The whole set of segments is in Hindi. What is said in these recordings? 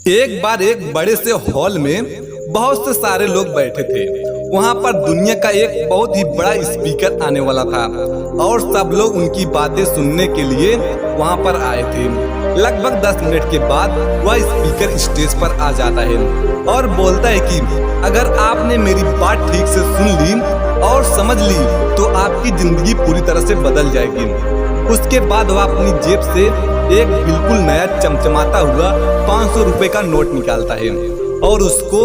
एक बार एक बड़े से हॉल में बहुत से सारे लोग बैठे थे। वहाँ पर दुनिया का एक बहुत ही बड़ा स्पीकर आने वाला था और सब लोग उनकी बातें सुनने के लिए वहाँ पर आए थे। लगभग 10 मिनट के बाद वह स्पीकर स्टेज पर आ जाता है और बोलता है कि अगर आपने मेरी बात ठीक से सुन ली और समझ ली तो आपकी जिंदगी पूरी तरह से बदल जाएगी। उसके बाद वह अपनी जेब से एक बिल्कुल नया चमचमाता हुआ 500 रुपए का नोट निकालता है और उसको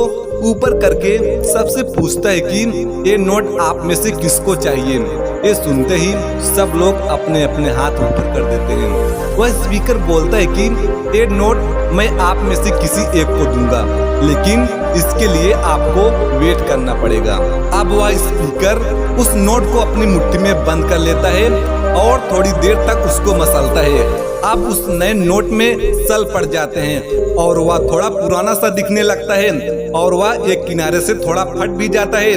ऊपर करके सबसे पूछता है कि ये नोट आप में से किसको चाहिए। ये सुनते ही सब लोग अपने अपने हाथ ऊपर कर देते हैं। वह स्पीकर बोलता है कि ये नोट मैं आप में से किसी एक को दूंगा, लेकिन इसके लिए आपको वेट करना पड़ेगा। अब वह स्पीकर उस नोट को अपनी मुट्ठी में बंद कर लेता है और थोड़ी देर तक उसको मसलता है। अब उस नए नोट में सल पड़ जाते हैं और वह थोड़ा पुराना सा दिखने लगता है और वह एक किनारे से थोड़ा फट भी जाता है।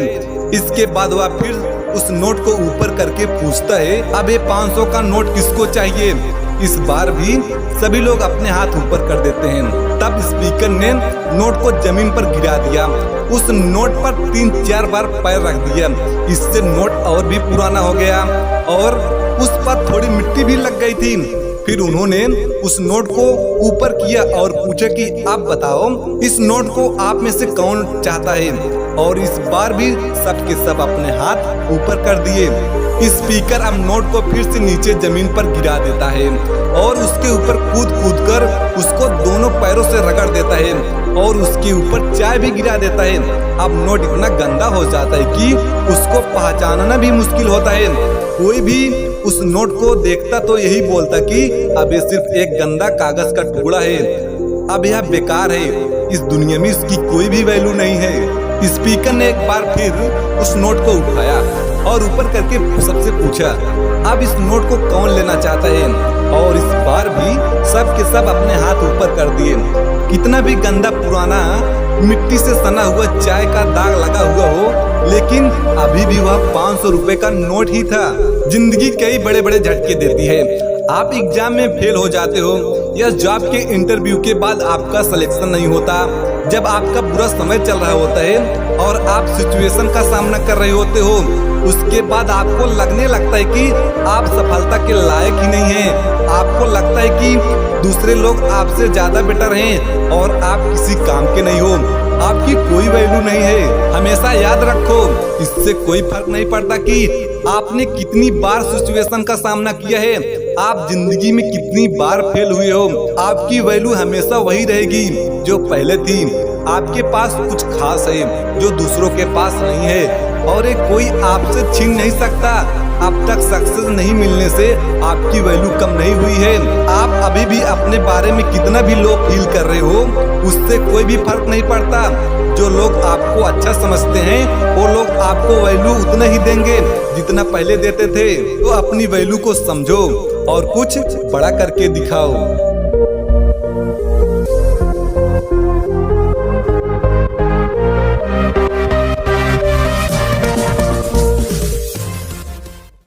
इसके बाद वह फिर उस नोट को ऊपर करके पूछता है अब ये 500 का नोट किसको चाहिए। इस बार भी सभी लोग अपने हाथ ऊपर कर देते हैं। तब स्पीकर ने नोट को जमीन पर गिरा दिया। उस नोट पर 3-4 बार पैर रख दिया। इससे नोट और भी पुराना हो गया और उस पर थोड़ी मिट्टी भी लग गई थी। फिर उन्होंने उस नोट को ऊपर किया और पूछा कि आप बताओ इस नोट को आप में से कौन चाहता है। और इस बार भी सब के सब अपने हाथ ऊपर कर दिए। स्पीकर अब नोट को फिर से नीचे जमीन पर गिरा देता है और उसके ऊपर कूद कर उसको दोनों पैरों से रगड़ देता है और उसके ऊपर चाय भी गिरा देता है। अब नोट इतना गंदा हो जाता है कि उसको पहचानना भी मुश्किल होता है। कोई भी उस नोट को देखता तो यही बोलता कि अब ये सिर्फ एक गंदा कागज का टुकड़ा है, अब यह बेकार है, इस दुनिया में इसकी कोई भी वैल्यू नहीं है। स्पीकर ने एक बार फिर उस नोट को उठाया और ऊपर करके सबसे पूछा अब इस नोट को कौन लेना चाहता है। और इस बार भी सब के सब अपने हाथ ऊपर कर दिए। कितना भी गंदा पुराना मिट्टी से सना हुआ चाय का दाग लगा हुआ हो, लेकिन अभी भी वह 500 रुपए का नोट ही था। जिंदगी कई बड़े बड़े झटके देती है। आप एग्जाम में फेल हो जाते हो या जॉब के इंटरव्यू के बाद आपका सिलेक्शन नहीं होता, जब आपका बुरा समय चल रहा होता है और आप सिचुएशन का सामना कर रहे होते हो, उसके बाद आपको लगने लगता है कि आप सफलता के लायक ही नहीं हैं। आपको लगता है कि दूसरे लोग आपसे ज्यादा बेटर हैं और आप किसी काम के नहीं हो, आपकी कोई वैल्यू नहीं है। हमेशा याद रखो, इससे कोई फर्क नहीं पड़ता कि आपने कितनी बार सिचुएशन का सामना किया है, आप जिंदगी में कितनी बार फेल हुए हो, आपकी वैल्यू हमेशा वही रहेगी जो पहले थी। आपके पास कुछ खास है जो दूसरों के पास नहीं है और ये कोई आपसे छीन नहीं सकता। अब तक सक्सेस नहीं मिलने से आपकी वैल्यू कम नहीं हुई है। आप अभी भी अपने बारे में कितना भी लो फील कर रहे हो, उससे कोई भी फर्क नहीं पड़ता। जो लोग आपको अच्छा समझते हैं वो लोग आपको वैल्यू उतना ही देंगे जितना पहले देते थे। तो अपनी वैल्यू को समझो और कुछ बड़ा करके दिखाओ।